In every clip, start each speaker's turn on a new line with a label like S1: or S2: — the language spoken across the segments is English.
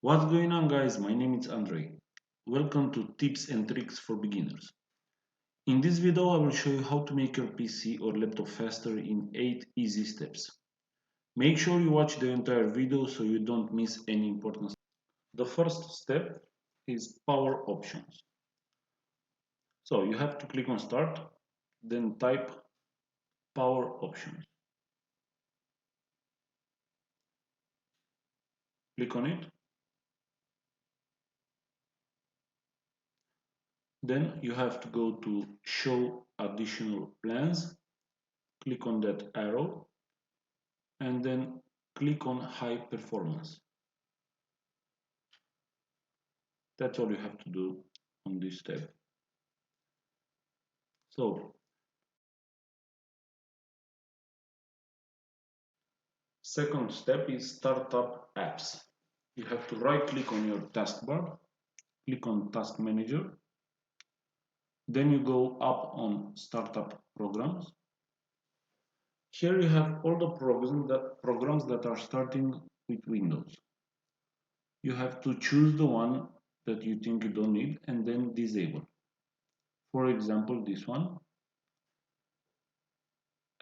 S1: What's going on, guys? My name is Andrei. Welcome to Tips and Tricks for Beginners. In this video I will show you how to make your PC or laptop faster in 8 easy steps. Make sure you watch the entire video so you don't miss any important steps. The first step is power options. So you have to click on start, then type power options. Click on it. Then you have to go to show additional plans. Click on that arrow and then click on high performance. That's all you have to do on this step. So, second step is startup apps. You have to right click on your taskbar, click on task manager, then you go up on startup programs. Here you have all the programs that are starting with Windows. You have to choose the one that you think you don't need and then disable. For example, this one.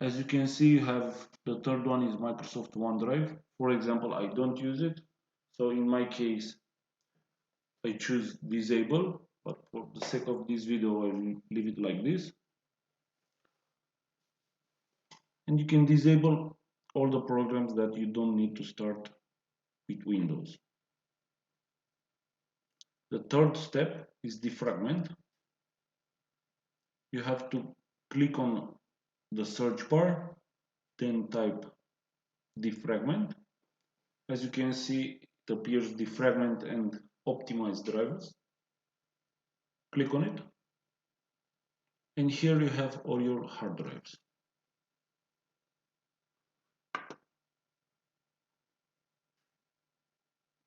S1: As you can see, you have the third one is Microsoft OneDrive. For example, I don't use it. So in my case, I choose disable, but for the sake of this video, I will leave it like this. And you can disable all the programs that you don't need to start with Windows. The third step is defragment. You have to click on the search bar, then type defragment. As you can see, it appears defragment and optimize drivers. Click on it. And here you have all your hard drives.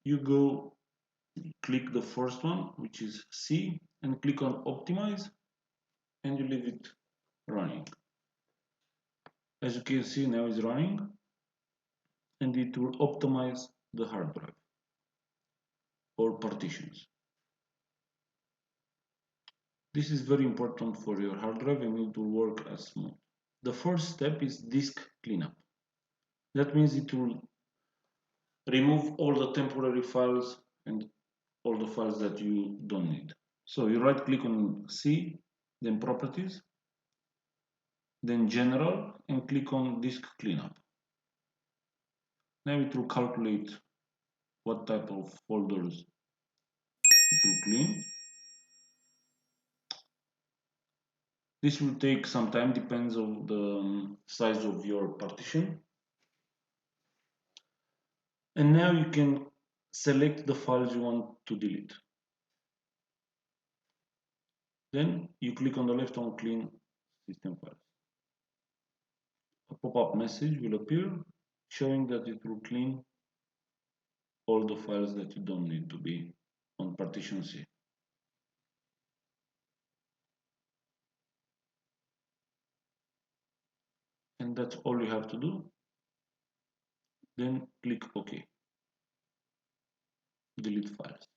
S1: You go click the first one, which is C, and click on optimize, and you leave it running. As you can see, now it's running, and it will optimize the hard drive or partitions. This is very important for your hard drive and it will work as smooth. The first step is disk cleanup. That means it will remove all the temporary files and all the files that you don't need. So you right click on C, then properties, then general, and click on disk cleanup. Now it will calculate what type of folders it will clean. This will take some time, depends on the size of your partition. And now you can select the files you want to delete. Then you click on the left on clean system files. A pop-up message will appear showing that it will clean all the files that you don't need to be on partition C. And that's all you have to do. Then click OK. Delete files.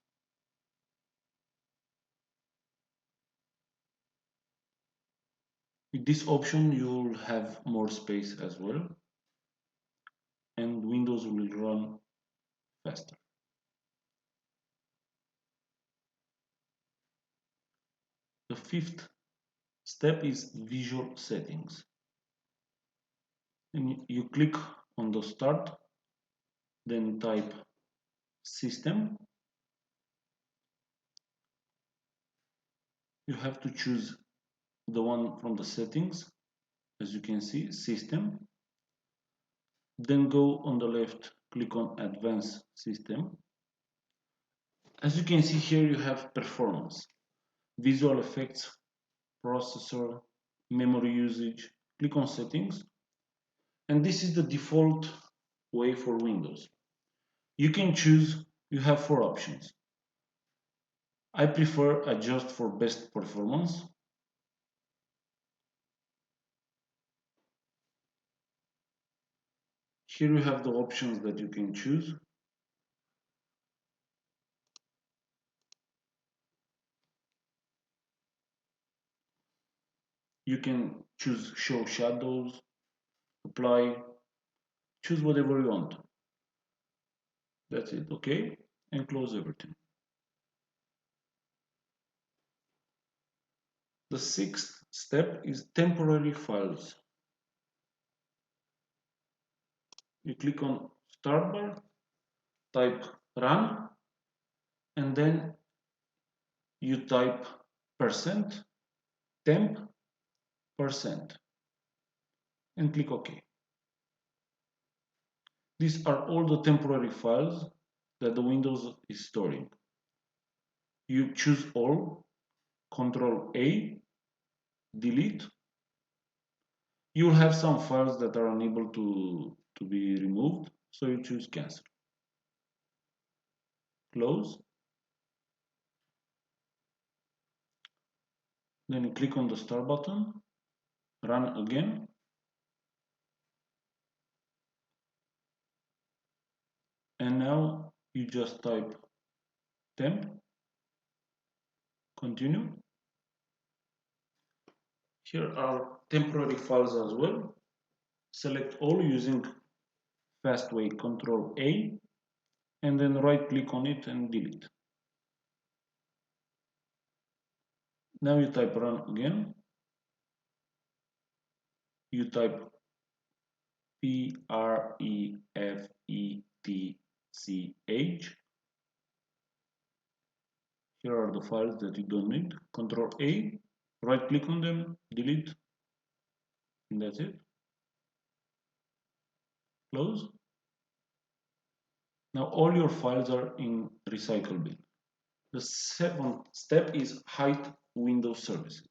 S1: With this option, you'll have more space as well, and Windows will run faster. The fifth step is visual settings. And you click on the start, then type system. You have to choose the one from the settings, as you can see, system. Then go on the left, click on advanced system. As you can see here, you have performance, visual effects, processor, memory usage. Click on settings. And this is the default way for Windows. You can choose, you have 4 options. I prefer adjust for best performance. Here you have the options that you can choose. You can choose show shadows, apply, choose whatever you want. That's it, okay? And close everything. The sixth step is temporary files. You click on start bar, type run, and then you type percent temp percent and click OK. These are all the temporary files that the Windows is storing. You choose all, Control A, delete. You'll have some files that are unable to be removed, so you choose cancel. Close. Then you click on the start button, run again, and now you just type temp, continue. Here are temporary files as well. Select all using fast way Control A, and then right click on it and delete. Now you type run again. You type PREFETCH. Here are the files that you don't need. Control A, right click on them, delete, and that's it. Close. Now all your files are in recycle bin. The seventh step is hide Windows services.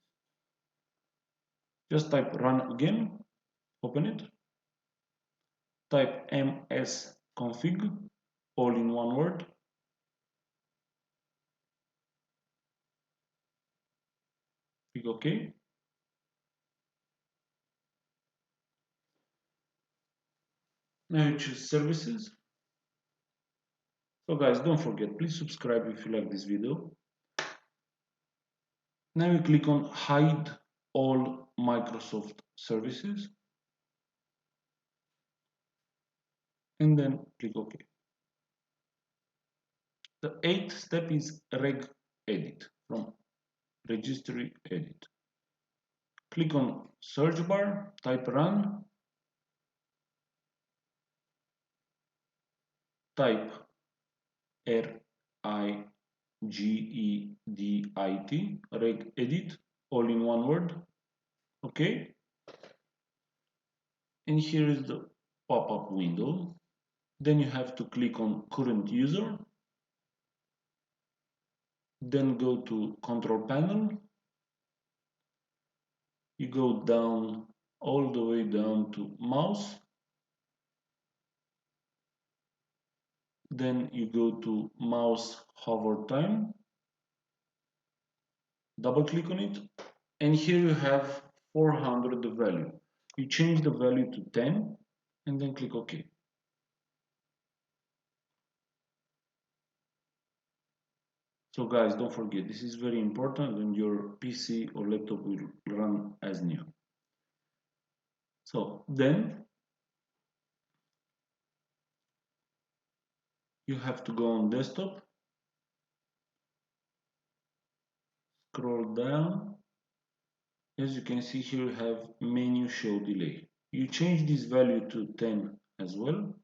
S1: Just type run again, open it, type msconfig, all in one word, click OK. Now you choose services. So guys, don't forget, please subscribe if you like this video. Now you click on hide all Microsoft services and then click OK. The eighth step is reg edit from registry edit. Click on search bar, type run, type RIGEDIT, reg edit, all in one word. Okay. And here is the pop-up window. Then you have to click on current user, then go to control panel. You go down all the way down to mouse, then you go to mouse hover time, double click on it, and here you have 400 the value. You change the value to 10 and then click OK. So guys, don't forget, this is very important and your PC or laptop will run as new. So then you have to go on desktop, scroll down. As you can see here, you have menu show delay. You change this value to 10 as well.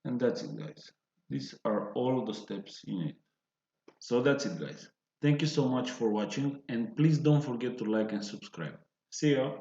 S1: And that's it, guys. These are all the steps in it. So that's it, guys. Thank you so much for watching, and please don't forget to like and subscribe. See ya!